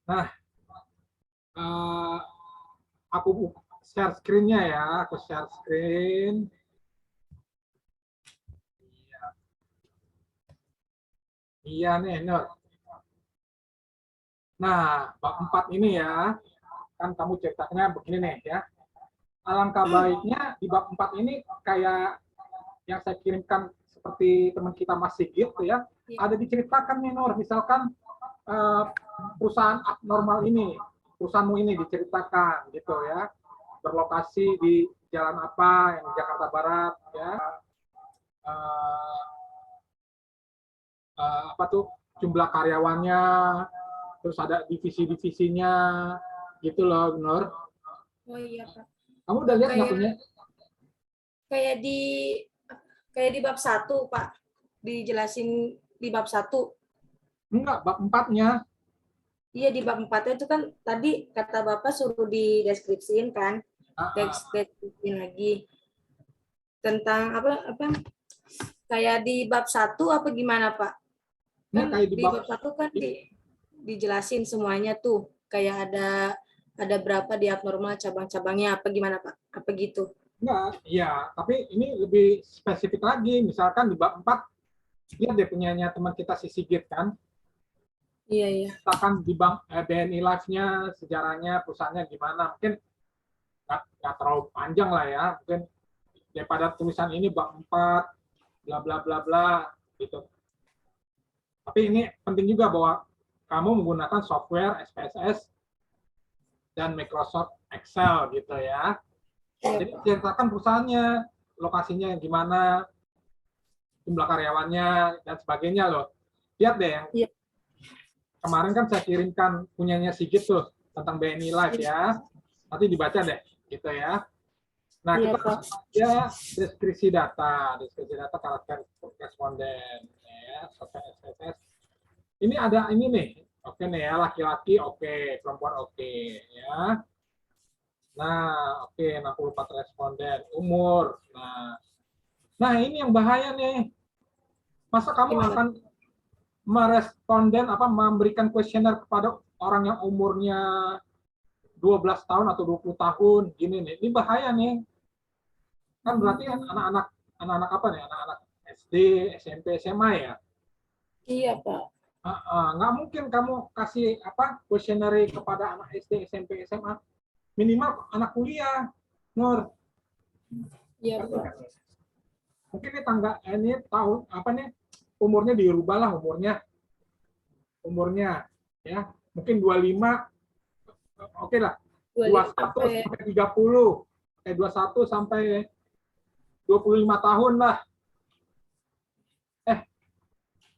Nah, eh, aku share screen-nya ya. Aku share screen. Iya nih, Nur. Nah, bab 4 ini ya, kan kamu ceritanya begini nih ya. Alangkah baiknya di bab 4 ini kayak yang saya kirimkan seperti teman kita Mas Sigit tuh ya, ada diceritakan nih Nur, misalkan eh, perusahaan abnormal ini, perusahaanmu ini diceritakan gitu ya, berlokasi di jalan apa yang di Jakarta Barat ya, eh, apa tuh jumlah karyawannya, terus ada divisi-divisinya gitu loh Nur. Oh iya Pak. Kamu udah lihat nggak Kayak punya? kayak di bab 1 Pak. Dijelasin di bab 1. Enggak, bab 4-nya. Iya di bab 4 itu kan tadi kata Bapak suruh dideskripsiin kan. Deskripsiin lagi tentang apa kayak di bab 1 apa gimana Pak? Ini Kan kayak di di bab bab 1 kan dijelasin semuanya tuh. Kayak ada berapa di abnormal cabang-cabangnya apa gimana Pak? Apa gitu? enggak, iya, tapi ini lebih spesifik lagi. Misalkan di bab 4 lihat deh punyanya teman kita si Sigit kan. Iya, iya. Misalkan di bank BNI Life-nya, sejarahnya, perusahaannya gimana. Mungkin nggak terlalu panjang lah ya. Mungkin daripada tulisan ini bab 4, bla bla bla bla gitu. Tapi ini penting juga bahwa kamu menggunakan software SPSS dan Microsoft Excel gitu ya. Jadi ceritakan perusahaannya, lokasinya gimana, jumlah karyawannya dan sebagainya loh. Lihat deh yang kemarin kan saya kirimkan punyanya Sigit tuh tentang BNI Live ya. Nanti dibaca deh gitu ya. Nah, kita langsung aja deskripsi data karakter responden ya, software SPSS. Ini ada ini nih. Oke nih ya, laki-laki oke, perempuan oke ya. Nah, oke 64 responden, umur. Nah, ini yang bahaya nih. Masa kamu akan meresponden apa memberikan kuesioner kepada orang yang umurnya 12 tahun atau 20 tahun gini nih. Ini bahaya nih. Kan berarti kan anak-anak apa nih? Anak-anak SD, SMP, SMA ya. Iya, Pak. Nggak mungkin kamu kasih apa kuesioner kepada anak SD, SMP, SMA. Minimal anak kuliah, Nur. Iya, Pak. Mungkin ini tahun apa nih umurnya dirubah lah umurnya ya mungkin 25 oke lah 21 sampai 30 21 sampai 25 tahun lah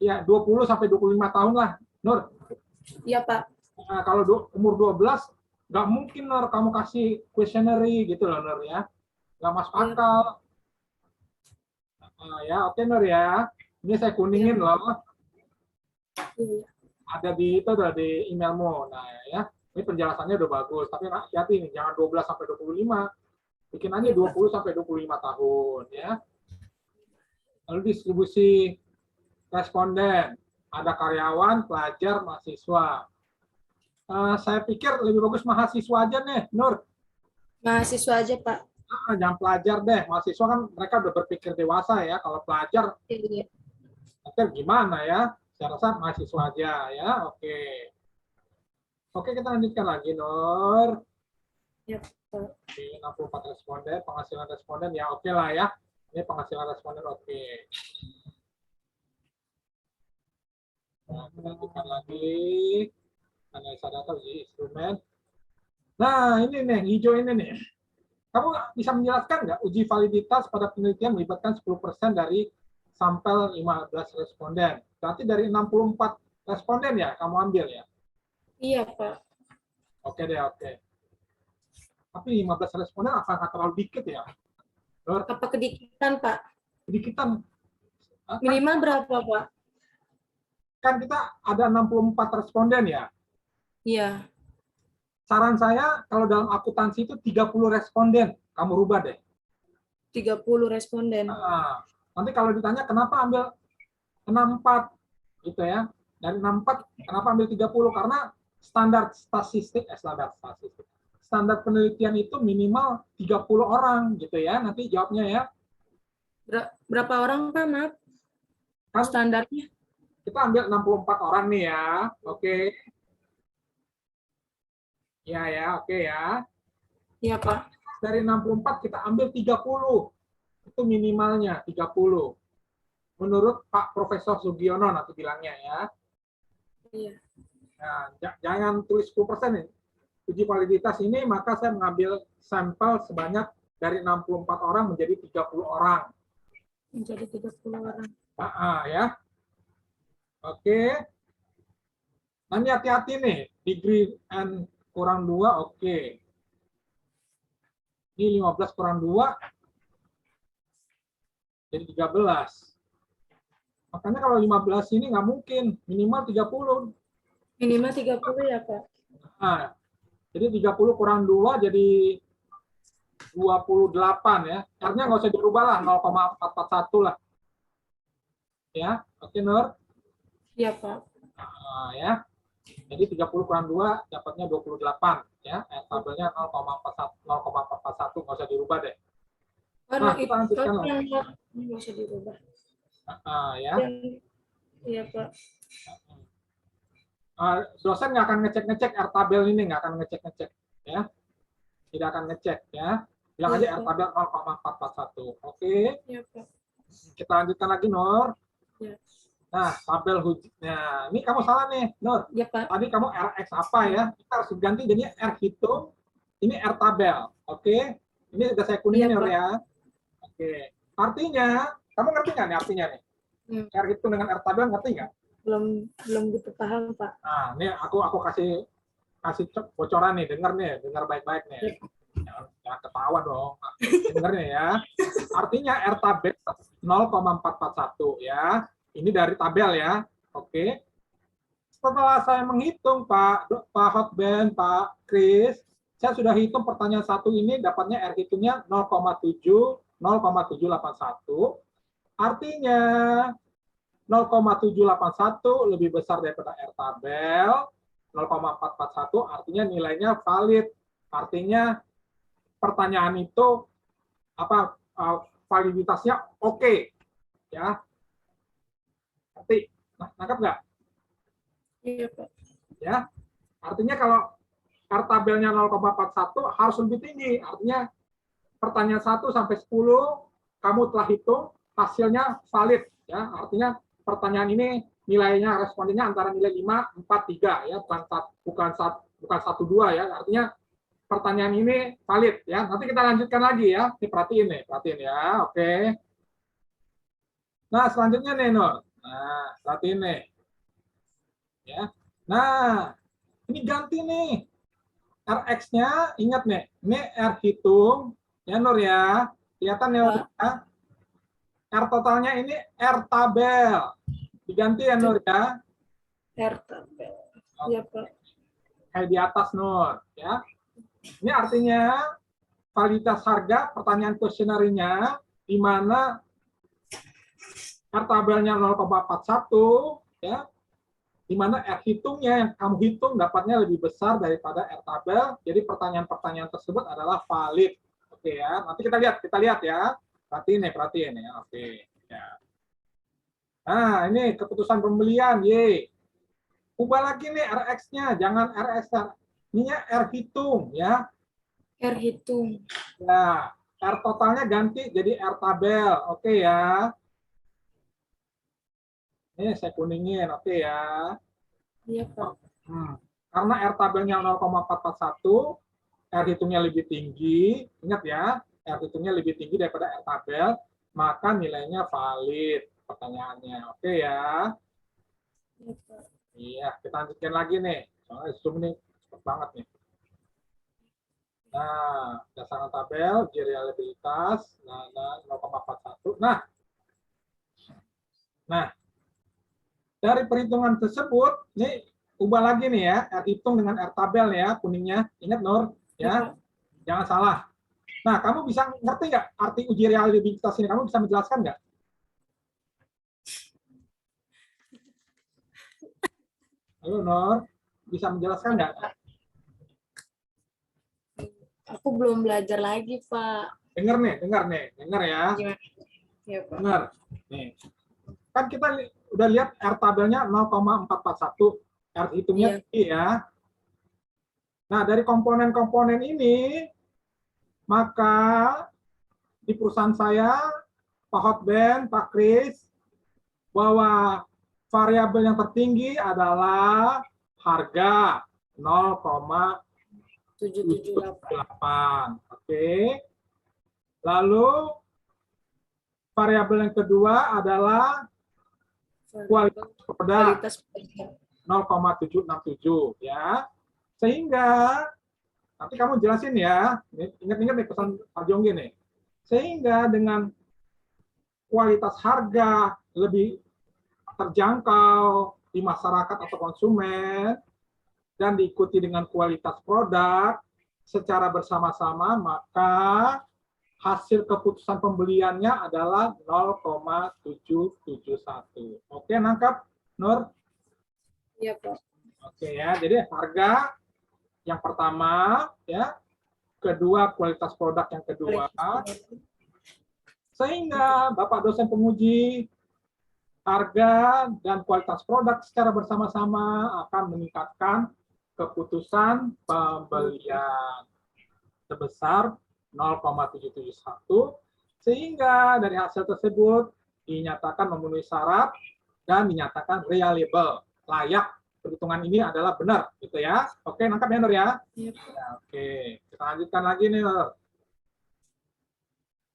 ya 20 sampai 25 tahun lah Nur. Iya Pak. Nah, kalau umur 12 nggak mungkin Nur kamu kasih questionnaire gitu loh Nur ya, nggak masuk akal. Ya oke Nur ya, ini saya kuningin loh. Ada di itu udah di emailmu. Nah ya, ini penjelasannya udah bagus. Tapi hati-hati nih, jangan 12 sampai 25. Bikin aja 20 sampai 25 tahun ya. Lalu distribusi responden. Ada karyawan, pelajar, mahasiswa. Saya pikir lebih bagus mahasiswa aja nih, Nur. Mahasiswa aja, Pak. Jangan pelajar deh. Mahasiswa kan mereka udah berpikir dewasa ya. Kalau pelajar, gimana ya? Saya rasa mahasiswa aja ya. Oke. Oke, kita lanjutkan lagi, Nur. Ya, Pak. Di 64 responden, penghasilan responden ya oke lah ya. Ini penghasilan responden oke. Nah, kita lanjutkan lagi. Analisa data uji instrumen. Nah, ini nih, hijau ini nih. Kamu bisa menjelaskan nggak uji validitas pada penelitian melibatkan 10% dari sampel 15 responden. Berarti dari 64 responden ya kamu ambil ya? Iya, Pak. Oke deh, oke. Tapi 15 responden apakah terlalu dikit ya? Apa kedikitan, Pak? Kedikitan. Minimal berapa, Pak? Kan kita ada 64 responden ya? Iya. Saran saya kalau dalam akuntansi itu 30 responden, kamu rubah deh. 30 responden. Nanti kalau ditanya kenapa ambil 64 gitu ya. Dari 64 kenapa ambil 30? Karena standar penelitian itu minimal 30 orang gitu ya. Nanti jawabnya ya. Berapa orang, Pak? Maaf. Kan Standarnya? kita ambil 64 orang nih ya. Oke. Ya, oke ya. Iya, Pak. Dari 64 kita ambil 30. Itu minimalnya 30. Menurut Pak Profesor Sugiono nanti bilangnya ya. Iya. Nah, jangan tulis 10% nih. Uji validitas ini maka saya mengambil sampel sebanyak dari 64 orang menjadi 30 orang. Menjadi 30 orang. Ya. Oke. Nanti hati-hati nih, degree N kurang 2, oke. Ini 15 kurang 2, jadi 13. Makanya kalau 15 ini nggak mungkin, minimal 30. Minimal 30 ya, Pak? Nah, jadi 30 kurang 2 jadi 28 ya. R-nya nggak usah dirubah lah, 0,441 lah. Ya, oke Nur? Iya, Pak. Ya. Jadi 30 kurang 2 dapatnya 28 ya. Tabelnya 0,441 nggak usah dirubah deh. Nah, kita lanjutkan lagi. Nggak usah dirubah. Ya. Iya, Pak. Dosen nggak akan ngecek-ngecek R tabel ini, nggak akan ngecek-ngecek ya. Tidak akan ngecek ya. Bilang aja R tabel 0,441. Oke. Iya, Pak. Kita lanjutkan lagi, Nur. Ya. Nah, tabel hujitnya. Ini kamu salah nih, Nur. Ya, Pak. Tadi kamu RX apa ya? Kita harus ganti jadinya R hitung. Ini R tabel. Oke. Ini sudah saya kuningin, Nur ya. Oke. Artinya, kamu ngerti nggak nih artinya nih? R hitung dengan R tabel ngerti nggak? Belum gitu paham, Pak. Nah, ini aku kasih bocoran nih, dengar baik-baik nih. Jangan ketawa dong. Dengar nih ya. Artinya R tabel 0,441 ya. Ini dari tabel ya. Oke. Setelah saya menghitung Pak Hotben, Pak Kris, saya sudah hitung pertanyaan satu ini dapatnya R hitungnya 0,781. Artinya 0,781 lebih besar daripada R tabel. 0,441 artinya nilainya valid. Artinya pertanyaan itu validitasnya oke. Ya. Nanti nangkap nggak? Iya, Pak. Ya. Artinya kalau R tabelnya 0,41 harus lebih tinggi. Artinya pertanyaan 1 sampai 10 kamu telah hitung hasilnya valid ya. Artinya pertanyaan ini nilainya respondennya antara nilai 5, 4, 3 ya, bukan 1, 2 ya. Artinya pertanyaan ini valid ya. Nanti kita lanjutkan lagi ya. Ini perhatiin ya. Oke. Nah, selanjutnya nih, Nur. Nah, perhatiin nih. Ya. Nah, ini ganti nih. RX-nya ingat nih, ini R hitung ya Nur ya. Kelihatan ya, Nur ya. R totalnya ini R tabel. Diganti ya Nur ya. R tabel. Iya, Pak. Kayak di atas Nur ya. Ini artinya validitas harga pertanyaan kuesionernya di mana R tabelnya 0,41 ya. Di mana R hitungnya yang kamu hitung dapatnya lebih besar daripada R tabel. Jadi pertanyaan-pertanyaan tersebut adalah valid. Oke ya. Nanti kita lihat ya. Perhatiin ya. Oke. Ya. Nah, ini keputusan pembelian, ubah lagi nih RX-nya, jangan RX. Ini R hitung ya. R hitung. Ya, R totalnya ganti jadi R tabel. Oke ya. Ini saya kuningin, oke ya. Iya, Pak. Karena R tabelnya 0,441, R hitungnya lebih tinggi. Ingat ya, R hitungnya lebih tinggi daripada R tabel, maka nilainya valid pertanyaannya. Oke ya. Iya, kita lanjutkan lagi nih. Soalnya Zoom ini cepet banget nih. Nah, dasarkan tabel, uji reliabilitas, 0,41. Nah, dari perhitungan tersebut, ini ubah lagi nih ya, R hitung dengan R tabel ya, kuningnya. Ingat Nur, ya. Jangan salah. Nah, kamu bisa ngerti nggak arti uji reliabilitas ini? Kamu bisa menjelaskan nggak? Halo Nur. Bisa menjelaskan nggak? Aku belum belajar lagi, Pak. Dengar ya. Gimana? Ya, Pak. Dengar. Nih. Kan kita udah lihat R tabelnya 0,441. R hitungnya tinggi ya. Nah, dari komponen-komponen ini, maka di perusahaan saya, Pak Hotben, Pak Kris, bahwa variabel yang tertinggi adalah harga 0,778. Oke. Lalu variabel yang kedua adalah kualitas produk 0,767 ya. Sehingga nanti kamu jelasin ya. Ingat-ingat nih pesan Pak Jonggi nih. Sehingga dengan kualitas harga lebih terjangkau di masyarakat atau konsumen dan diikuti dengan kualitas produk secara bersama-sama, maka hasil keputusan pembeliannya adalah 0,771. Oke, nangkap, Nur? Iya, Pak. Oke ya, jadi harga yang pertama, ya, kedua kualitas produk yang kedua, sehingga Bapak dosen penguji harga dan kualitas produk secara bersama-sama akan meningkatkan keputusan pembelian sebesar 0,771, sehingga dari hasil tersebut dinyatakan memenuhi syarat dan dinyatakan reliable, layak. Perhitungan ini adalah benar, gitu ya. Oke, nangkap ya, Nur ya? Yep. Ya, oke, kita lanjutkan lagi nih, Nur.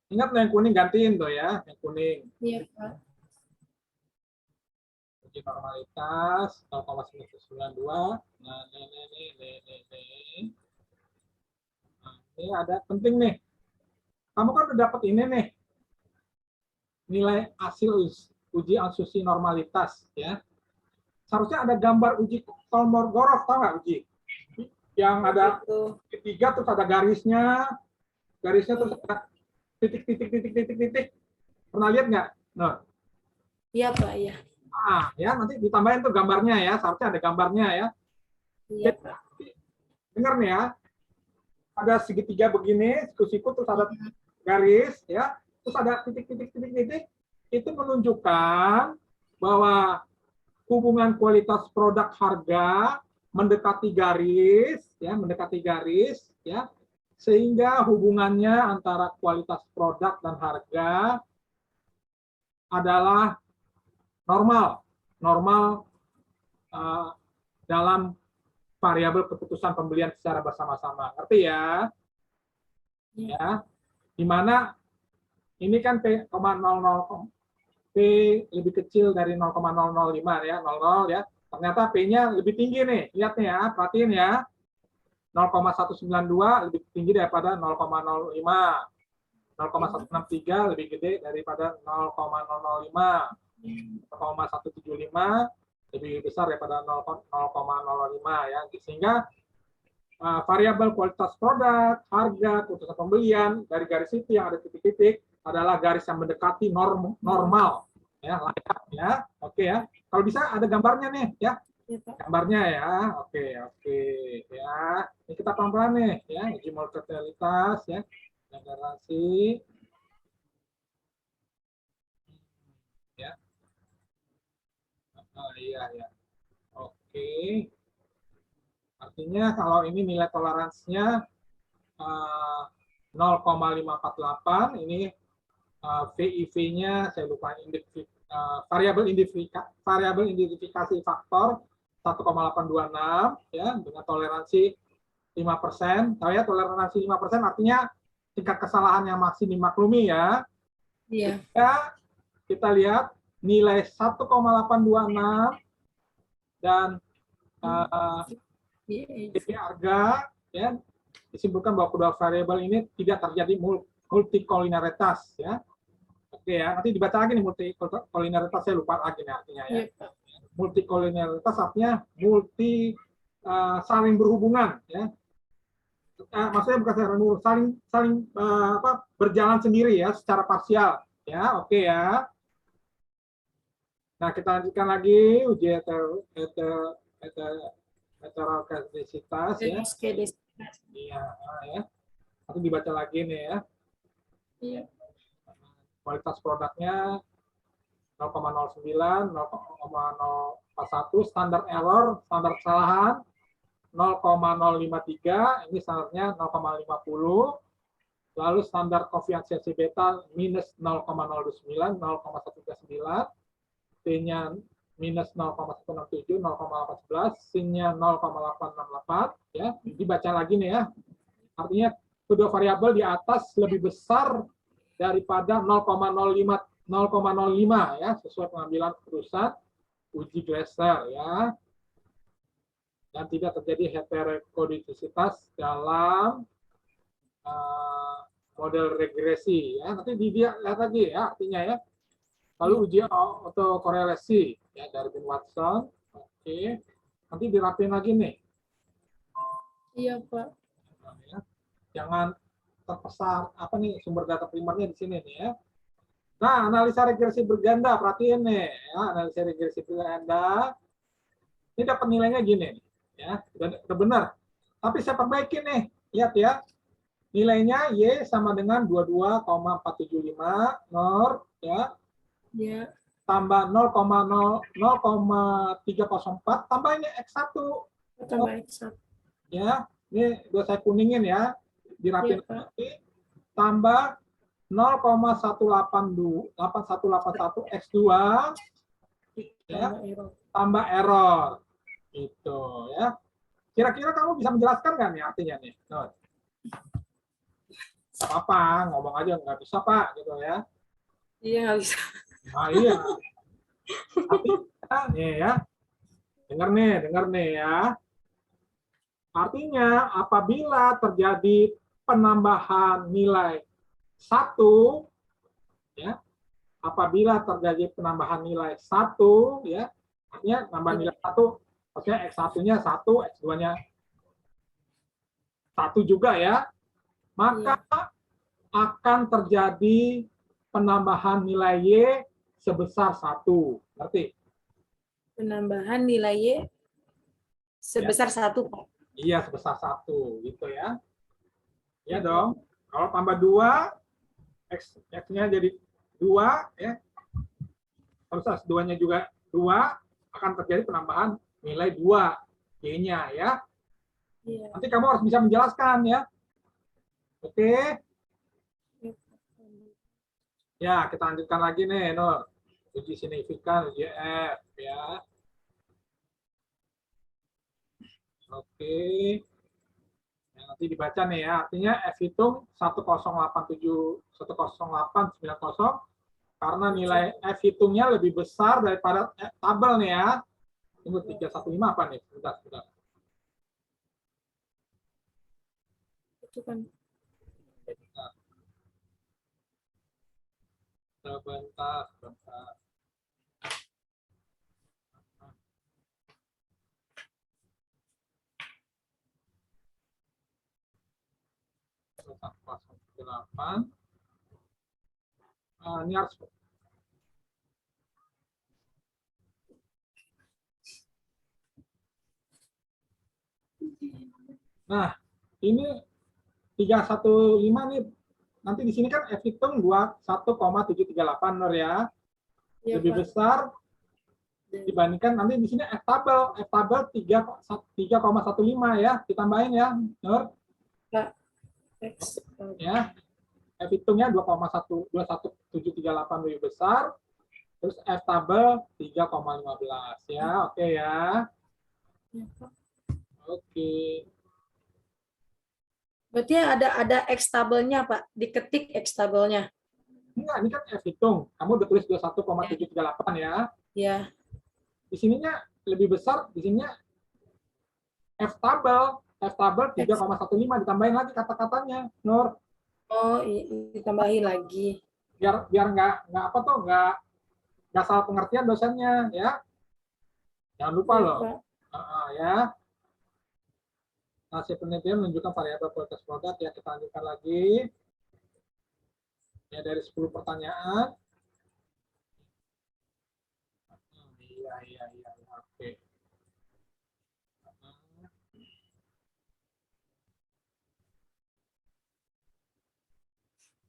Ingat yang kuning gantiin tuh ya, yang kuning. Iya, Pak. Uji normalitas 0,992. Nah, ini. Nah, ini ada penting nih. Kamu kan udah dapat ini nih, nilai hasil uji asumsi normalitas ya. Seharusnya ada gambar uji Kolmogorov, tahu nggak uji? Yang ada ketiga terus ada garisnya terus ada titik. Pernah lihat nggak? Nah. Iya, Pak, iya. Ah, ya nanti ditambahin tuh gambarnya ya, seharusnya ada gambarnya ya. Iya, Pak. Dengar nih ya. Ada segitiga begini, siku-siku terus ada garis ya, terus ada titik. Itu menunjukkan bahwa hubungan kualitas produk harga mendekati garis ya, sehingga hubungannya antara kualitas produk dan harga adalah normal dalam variabel keputusan pembelian secara bersama-sama. Ngerti ya? Ya, di mana ini kan P,00 P lebih kecil dari 0,005 ya, 00 ya. Ternyata P-nya lebih tinggi nih. Lihat nih ya, perhatiin ya. 0,192 lebih tinggi daripada 0,05. 0,163 lebih gede daripada 0,005. 0,175 lebih besar daripada 0,05 ya. Sehingga variabel kualitas produk, harga, keputusan pembelian dari garis itu yang ada titik-titik adalah garis yang mendekati normal ya, layak ya. Oke ya. Kalau bisa ada gambarnya nih ya. Gambarnya ya. Oke ya. Ini kita pelan-pelan nih ya, uji mortalitas ya. Generasi ya. Iya. Oke. Artinya kalau ini nilai toleransinya 0,548, ini VIV-nya saya lupa, variabel identifikasi faktor 1,826 ya, dengan toleransi 5%. Tahu ya, toleransi 5% artinya tingkat kesalahan yang masih dimaklumi ya. Iya. Kita lihat nilai 1,826 dan harga ya, disimpulkan bahwa kedua variabel ini tidak terjadi multikoliniaritas ya. Oke ya, nanti dibaca lagi nih multikoliniaritas, saya lupa lagi nih artinya ya. Multikoliniaritas artinya saling berhubungan ya. Maksudnya bukan saling berjalan sendiri ya, secara parsial ya. Oke ya. Nah, kita lanjutkan lagi uji heterogeenisitas ya. Iya, ya. Nanti dibaca lagi nih ya. Iya. Kualitas produknya 0,09, 0,041, standar error, standar kesalahan 0,053, ini standarnya 0,50. Lalu standar koefiensi beta minus 0,029, 0,139, T-nya minus 0,167, 0,811, sin-nya 0,868, ya. Dibaca lagi nih ya. Artinya kedua variabel di atas lebih besar daripada 0,05 ya, sesuai pengambilan keputusan uji Glasser ya. Dan tidak terjadi heterokodisitas dalam model regresi ya. Nanti dia lihat lagi ya artinya ya. Lalu uji autokorelasi ya dari Watson. Oke. Nanti dirapin lagi nih. Iya, Pak. Ya. Jangan terpesat apa nih sumber data primernya di sini nih ya. Nah, analisa regresi berganda, perhatiin nih ya, analisa regresi berganda. Ini dapat nilainya gini nih, ya. Udah benar. Tapi saya perbaiki nih. Lihat ya. Nilainya Y sama dengan 22,475 NOR ya. Ya. Tambah 0,304 tambahnya X1. Tambah X1. Ya, ini udah saya kuningin ya. Dirapin Ya, lagi. Tambah 0,181 X2 ya. Tambah error. Itu ya. Kira-kira kamu bisa menjelaskan nggak nih artinya nih? Nggak apa-apa, ngomong aja nggak bisa Pak, gitu ya. Iya, nggak bisa. Nah, iya. Artinya nih ya, dengar nih ya. Artinya apabila terjadi penambahan nilai 1, ya, apabila terjadi penambahan nilai 1, ya, artinya nambah nilai 1, maksudnya X1-nya 1, X2-nya 1 juga ya, maka akan terjadi penambahan nilai Y sebesar 1. Ngerti? Penambahan nilai Y sebesar 1, Pak. Iya, sebesar 1. Gitu ya. Ya dong. Kalau tambah 2, X-nya jadi 2, ya. Terus S2-nya juga 2, akan terjadi penambahan nilai 2 Y-nya ya. Iya. Nanti kamu harus bisa menjelaskan ya. Oke. Ya, kita lanjutkan lagi nih, Nur. Uji signifikan, uji F ya. Oke. Ya, nanti dibaca nih ya. Artinya F hitung 1087 karena nilai F hitungnya lebih besar daripada tabel nih ya. Tunggu 315 apa nih? Sebentar. Itu kan. Sebentar. 8. Ini harus nah, ini 315 nih. Nanti di sini kan F hitung 21,738 Nur ya. Ya, lebih Pak. besar dibandingkan nanti di sini F tabel 3,15 ya, ditambahin ya, Nur. Pak. X. Ya. F hitungnya 21738 lebih besar. Terus F tabel 3,15 ya. Oke ya. Ya, Pak. Oke. Berarti ada X tabelnya, Pak. Diketik X tabelnya. Enggak, ini kan F hitung. Kamu udah tulis 21,738 ya. Ya. Di sininya lebih besar, di sininya F tabel 3,15 ditambahin lagi kata-katanya, Nur. Oh, ditambahin lagi. Biar nggak apa tuh nggak salah pengertian dosennya ya. Jangan lupa loh. Ya. Hasil penelitian menunjukkan variabel kualitas produk ya, kita lanjutkan lagi. Ya, dari 10 pertanyaan. Iya. Oke.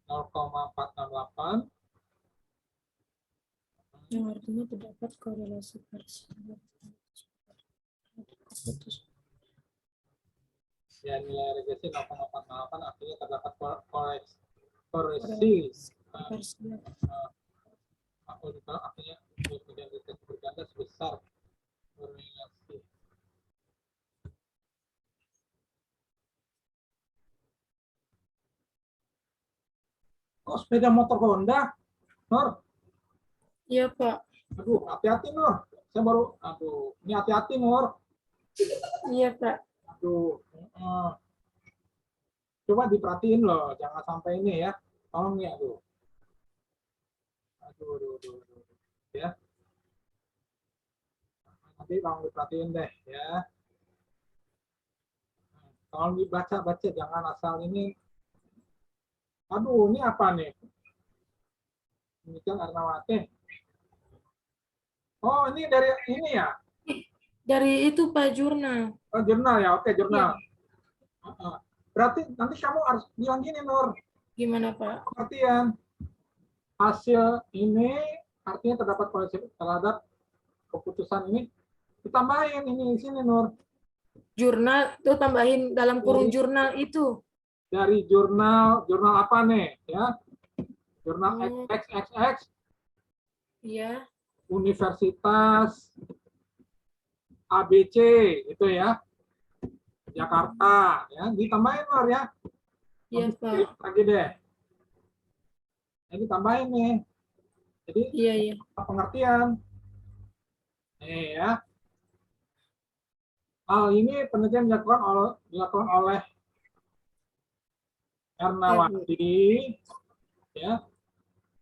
0,468. Yang artinya terdapat korelasi parsial. Ya, nilai regresi 0,468 artinya terdapat korelasi Parsial. artinya kemudian regresi berganda sebesar korelasi. Kok sepeda motor Honda, Nur? Iya, Pak. Aduh, hati-hati, Nur. Saya baru, aduh, ini hati-hati, Nur. Iya, Pak. Aduh, coba diperhatiin loh, jangan sampai ini ya. Tolong ya, aduh. Aduh. Ya. Nanti tolong diperhatiin deh, ya. Tolong dibaca-baca, jangan asal ini. Aduh, ini apa nih? Ini kan Arnawati. Oh, ini dari ini ya? Dari itu, Pak, jurnal. Oh, jurnal ya, oke, jurnal. Iya. Berarti nanti kamu harus bilang gini, Nur. Gimana, Pak? Pengertian. Hasil ini artinya terdapat korelasi terhadap keputusan ini. Ditambahin ini di sini, Nur. Jurnal tuh tambahin dalam kurung jurnal itu. Dari jurnal apa nih? Ya, jurnal XXX. Iya. Universitas ABC itu ya, Jakarta ya, ditambahin Nur ya. Iya, Pak. Lagi deh. Ini tambahin nih. Jadi Iya. pengertian. Nih ya. Hal ini penelitian dilakukan oleh Ernawati ya.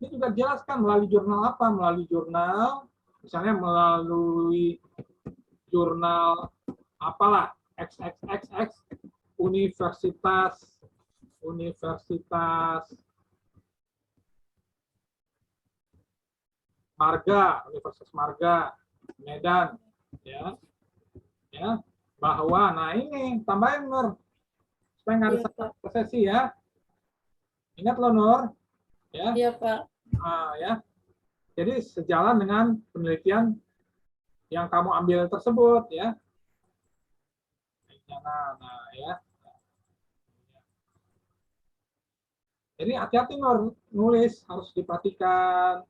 Ini juga jelaskan melalui jurnal apa? Melalui jurnal, misalnya melalui jurnal apalah XXXX Universitas Universitas Marga Medan ya bahwa nah ini tambahin Nur supaya nggak ada salah persepsi ya. Ingat loh Nur ya. Iya, Pak. Ya. Jadi sejalan dengan penelitian yang kamu ambil tersebut ya. Nah ya. Jadi hati-hati Nur nulis harus diperhatikan.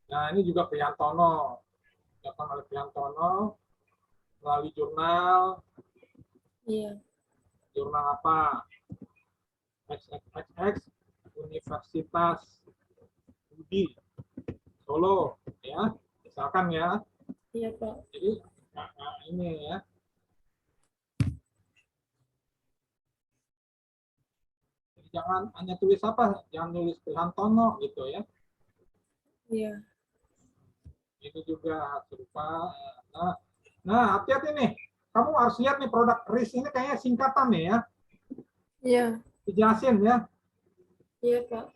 Nah ini juga Prihantono, dilakukan oleh Prihantono melalui jurnal. Iya. Jurnal apa? XXX Universitas Budi Solo ya, misalkan ya. Iya, Pak. Jadi ini ya. Jadi jangan hanya tulis apa, jangan tulis Prihantono gitu ya. Iya. Ini juga serupa. Nah, hati-hati nih. Kamu harus lihat nih produk RIS ini kayaknya singkatan nih ya. Iya. Dijelasin ya. Iya, Pak.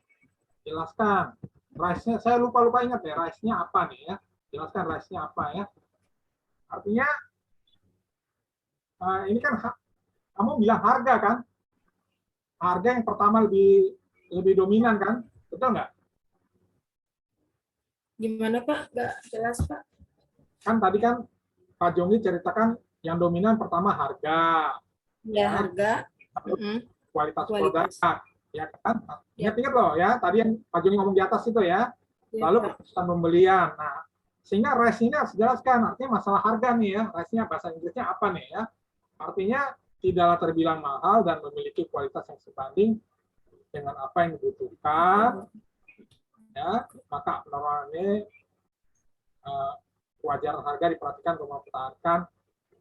Jelaskan. RISE-nya, saya lupa ingat ya, RISE-nya apa nih ya. Jelaskan RISE-nya apa ya. Artinya, ini kan kamu bilang harga kan. Harga yang pertama lebih dominan kan. Betul nggak? Gimana, Pak? Nggak jelas, Pak. Kan tadi kan Pak Jonggi ceritakan yang dominan pertama harga. Ya, harga. Kualitas produk. Ya kan? Ingat-ingat loh ya, tadi yang Pak Joni ngomong di atas itu ya. Lalu keputusan pembelian. Nah, sehingga RISE ini harus dijelaskan. Artinya masalah harga nih ya. RISE-nya bahasa Inggrisnya apa nih ya? Artinya tidaklah terbilang mahal dan memiliki kualitas yang sebanding dengan apa yang dibutuhkan. Ya, maka penawaran ini kewajaran harga diperhatikan untuk mempertahankan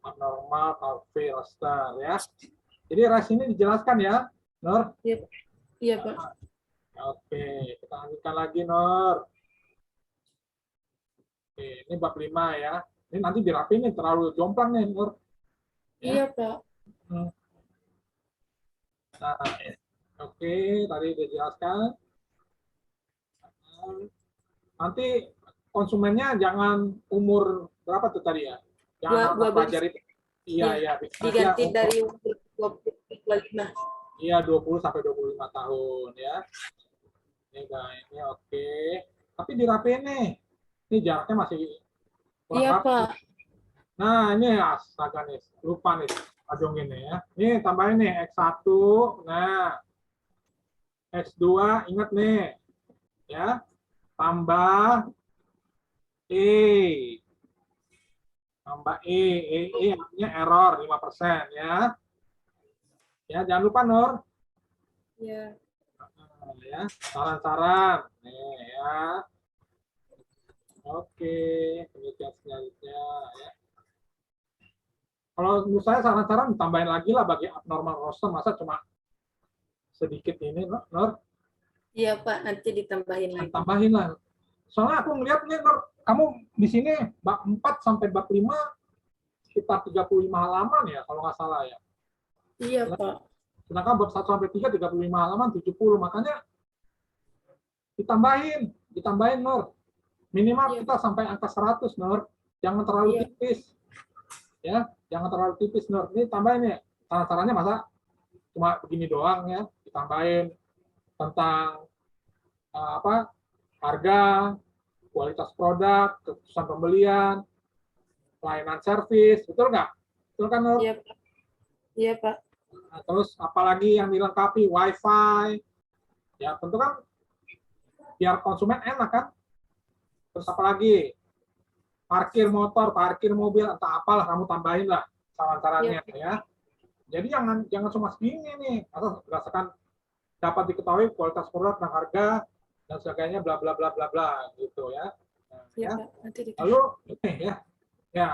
abnormal coffee roaster ya. Jadi RISE ini dijelaskan ya, Nur. Iya, Pak. Oke, kita lanjutkan lagi, Nur. Oke, ini bab 5 ya. Ini nanti dirapiin nih, terlalu jomplang nih, Nur. Ya? Iya, Pak. Nah, oke, tadi dijelaskan. Nanti konsumennya jangan umur berapa tuh tadi ya? Jangan pelajari. Iya. Diganti dari 25. Iya, 20 sampai 25 tahun ya. Ini oke. Tapi dirapiin nih. Ini jaraknya masih kurang Iya, rapi. Pak. Nah, ini astaga nih. Lupa nih. Ajong ini ya. Ini tambahin nih X1. Nah, X2 ingat nih. Ya. Tambah E. Tambah E artinya error 5% ya. Ya, jangan lupa Nur. Iya. Ya, saran-saran. Nih ya. Oke, penelitian selanjutnya ya. Kalau menurut saya saran-saran tambahin lagi lah bagi abnormal roster, masa cuma sedikit ini, Nur? Iya, Pak. Nanti ditambahin lagi. Tambahin lah. Soalnya aku ngeliat nih, Nur, kamu di sini bab 4 sampai bab 5 sekitar 35 halaman ya, kalau nggak salah ya. Iya, Pak. Sedangkan bab 1 sampai 3 35 halaman 70. Makanya ditambahin Nur. Minimal Iya. kita sampai angka 100, Nur. Jangan terlalu Iya. tipis. Ya, jangan terlalu tipis, Nur. Ini tambahin ya. Saran-sarannya masa cuma begini doang ya, ditambahin tentang apa? Harga, kualitas produk, keputusan pembelian, pelayanan servis, betul nggak? Betul kan, Nur? Iya, Pak. Iya, Pak. Nah, terus apalagi yang dilengkapi WiFi, ya tentu kan biar konsumen enak kan. Terus apalagi parkir motor, parkir mobil, entah apalah kamu tambahin lah saran-sarannya ya. Jadi jangan cuma segini nih, atau berdasarkan dapat diketahui kualitas produk dan harga dan sebagainya bla bla bla bla bla gitu ya. Nah, Iya, ya. Pak. Nanti Lalu ini ya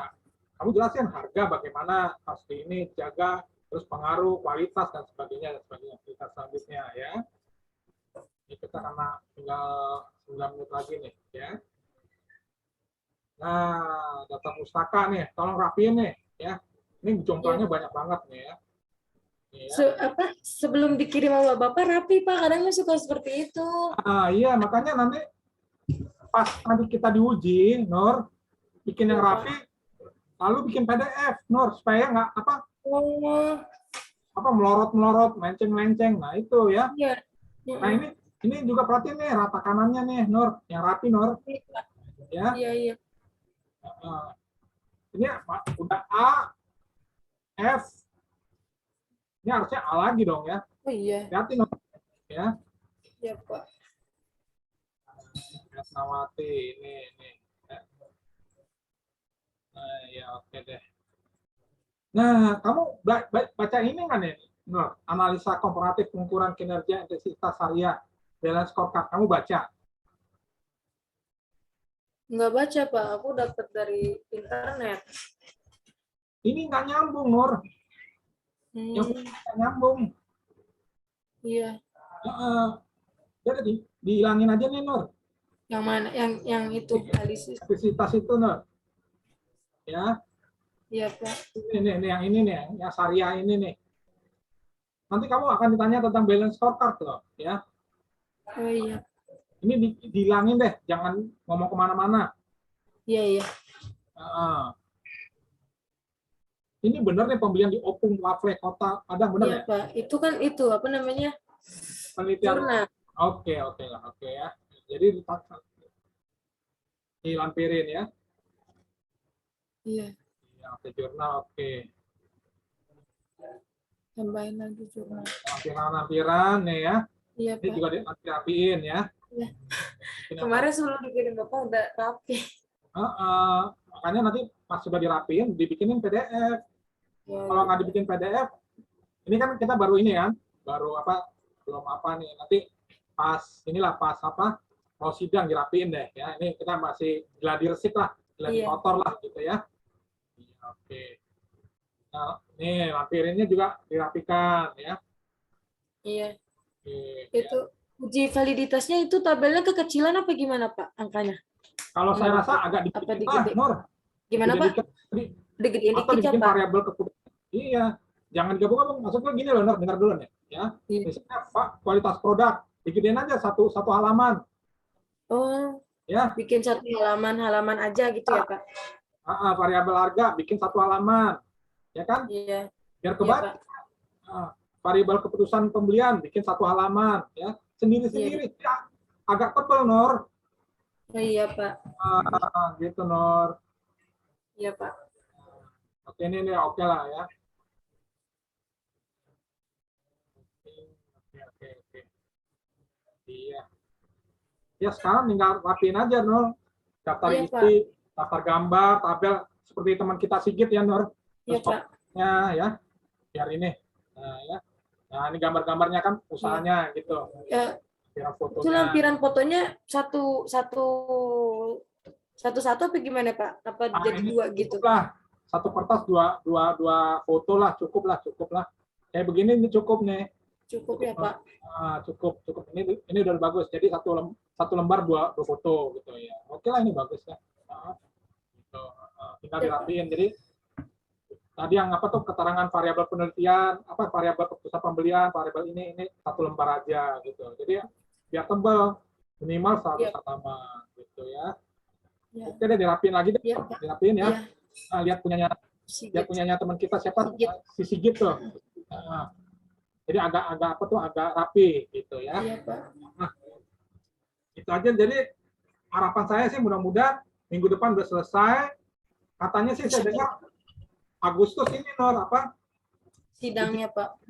kamu jelasin harga bagaimana pasti ini jaga terus pengaruh kualitas dan sebagainya kita selanjutnya ya. Ini kita karena tinggal 9 menit lagi nih ya. Nah, data pustaka nih, tolong rapiin nih ya. Ini jumlahnya banyak banget nih ya. Sebelum dikirim sama Bapak rapi, Pak. Kadang suka seperti itu. Iya, makanya nanti pas nanti kita diuji, Nur, bikin yang rapi, lalu bikin PDF, Nur, supaya nggak melorot-melorot, melenceng-melenceng. Nah, itu ya. Iya. Nah, ini juga perhatiin nih rata kanannya nih, Nur, yang rapi, Nur. Ya. Iya. Ini udah A, F. Ini harusnya A lagi dong ya. Oh iya. Hati-hati, Nur. Ya. Iya, Pak. Nawati ini. Nah, ya oke deh. Nah, kamu baca ini nggak nih? Nur, analisa komparatif pengukuran kinerja intensitas harian balance scorecard. Kamu baca? Nggak baca, Pak. Aku dapat dari internet. Ini nggak nyambung, Nur. Yang nggak nyambung. Iya. Jadi dihilangin aja nih, Nur. Yang mana? Yang itu analisis. Intensitas itu, Nur. Ya. Iya, Pak. Ini yang ini nih, yang syariah ini nih. Nanti kamu akan ditanya tentang balance scorecard loh, ya. Oh iya. Ini dihilangin deh, jangan ngomong kemana-mana. Iya. Ini benar nih pembelian di Opung Wafle Kota Padang, benar ya? Iya, Pak. Itu kan itu apa namanya? Penelitian. Jurnal. Oke ya. Jadi dilampirin ya. Iya. Oke, jurnal oke. Tambahin lagi jurnal. Lampiran nih ya. Iya, ini Pak. juga dirapiin ya. Iya. Kemarin sebelum dikirim Bapak udah rapi. Makanya nanti pas sudah dirapiin dibikinin PDF. Ya, kalau nggak dibikin PDF, ini kan kita baru ini kan, belum apa nih. Nanti pas mau sidang dirapiin deh ya. Ini kita masih gladi resik lah, gladi kotor lah gitu ya. Oke. Nah, nih lampirinnya juga dirapikan ya. Iya. Itu uji validitasnya itu tabelnya kekecilan apa gimana Pak angkanya? Kalau saya rasa agak dikit, Nur. Gimana Pak? Digedein atau dikit dibikin ya Pak? variabel keputusan. Iya, jangan digabung-gabung. Maksudnya gini loh, Nur, dengar dulu nih. Ya, misalnya Pak, kualitas produk digedein aja satu halaman. Oh. Ya. Bikin satu halaman aja gitu ya Pak? Variabel harga bikin satu halaman, ya kan? Iya. Biar kebaca. variabel keputusan pembelian bikin satu halaman ya sendiri-sendiri ya, agak tebel Nor. Iya Pak. Gitu Nor. Iya Pak. Oke ini oke lah ya. Oke. Iya. Ya sekarang tinggal rapiin aja Nor. Daftar Iya, isi, daftar gambar, tabel seperti teman kita Sigit ya Nor. Iya Pak. Ya biar ini. Nah ya. Nah ini gambar-gambarnya kan usahanya gitu. Ya. Lampiran fotonya. Itu lampiran fotonya satu-satu apa gimana Pak? Apa jadi dua gitu? Lah. Satu kertas dua foto lah, cukup lah. Kayak begini ini cukup nih. Cukup ya Pak. Cukup. Ini udah bagus. Jadi satu lembar dua foto gitu ya. Oke lah ini bagus ya. Gitu. Tinggal dirapiin. Jadi tadi yang apa tuh keterangan variabel penelitian, apa variabel keputusan pembelian, variabel ini satu lembar aja gitu. Jadi biar tebal minimal 100 halaman gitu ya. Oke deh dirapiin lagi deh. Dirapiin ya. Lihat punyanya teman kita siapa? Si Sigit tuh. Jadi agak rapi gitu ya. Iya, Pak. Nah, itu aja. Jadi harapan saya sih mudah-mudahan minggu depan udah selesai. Katanya sih saya dengar Agustus ini Nor apa? Sidangnya Pak.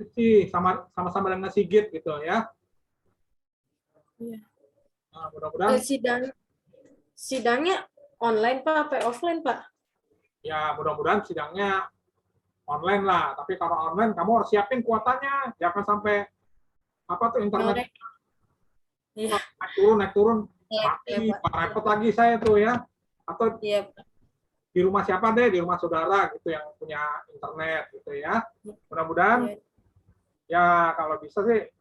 Sama-sama dengan Sigit gitu ya. Iya. Nah, mudah-mudahan. Sidangnya online Pak apa offline Pak? Ya mudah-mudahan sidangnya online lah. Tapi kalau online kamu harus siapin kuotanya. Jangan sampai apa tuh internet naik turun mati, repot lagi saya tuh ya. Atau di rumah siapa deh, di rumah saudara gitu yang punya internet gitu ya. Mudah-mudahan ya kalau bisa sih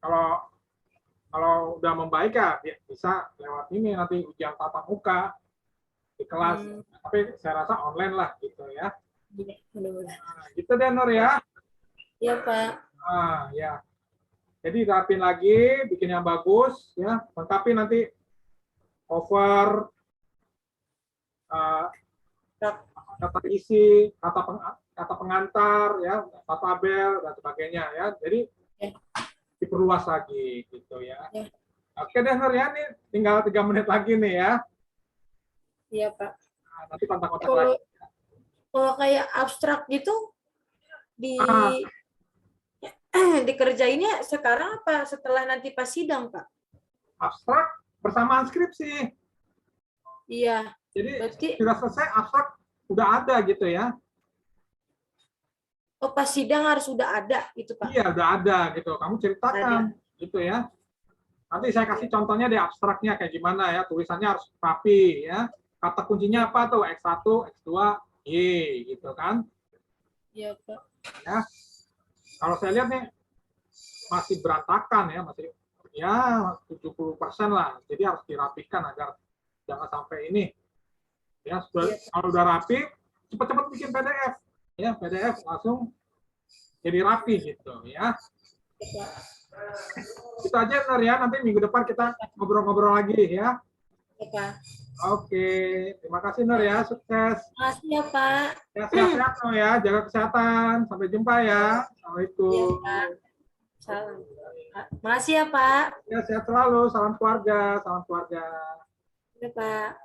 kalau udah membaik ya bisa lewat ini nanti ujian tatap muka di kelas. Tapi saya rasa online lah gitu ya. Gitu deh Nur ya. Iya Pak. Ya. Jadi rapin lagi, bikin yang bagus ya. Lengkapi nanti cover, kata isi, kata pengantar ya, tabel dan sebagainya ya. Jadi diperluas lagi gitu ya. Oke deh Nur ya, nih tinggal 3 menit lagi nih ya. Iya Pak. Nanti kontak-kontak lagi. Kalau kayak abstrak gitu dikerjainnya sekarang apa setelah nanti pas sidang Pak? Abstrak bersamaan skripsi. Iya. Jadi berarti sudah selesai abstrak udah ada gitu ya. Oh pas sidang harus udah ada gitu Pak? Iya udah ada gitu. Kamu ceritakan gitu ya. Nanti saya kasih contohnya di abstraknya kayak gimana ya. Tulisannya harus rapi ya. Kata kuncinya apa tuh? X1, X2, Y gitu kan. Iya Pak. Ya. Kalau saya lihat nih masih berantakan ya, masih ya 70% lah. Jadi harus dirapikan agar jangan sampai ini. Ya, kalau udah rapi, cepat-cepat bikin PDF. Ya, PDF langsung jadi rapi gitu ya. Itu aja Nur ya, nanti minggu depan kita ngobrol-ngobrol lagi ya. Ya, Oke, terima kasih Nur ya, sukses. Terima kasih ya Pak. Ya, sehat-sehat Nur ya, jaga kesehatan. Sampai jumpa ya. Assalamualaikum. Ya, salam. Makasih ya Pak. Ya, sehat selalu. Salam keluarga. Salam keluarga. Ya Pak.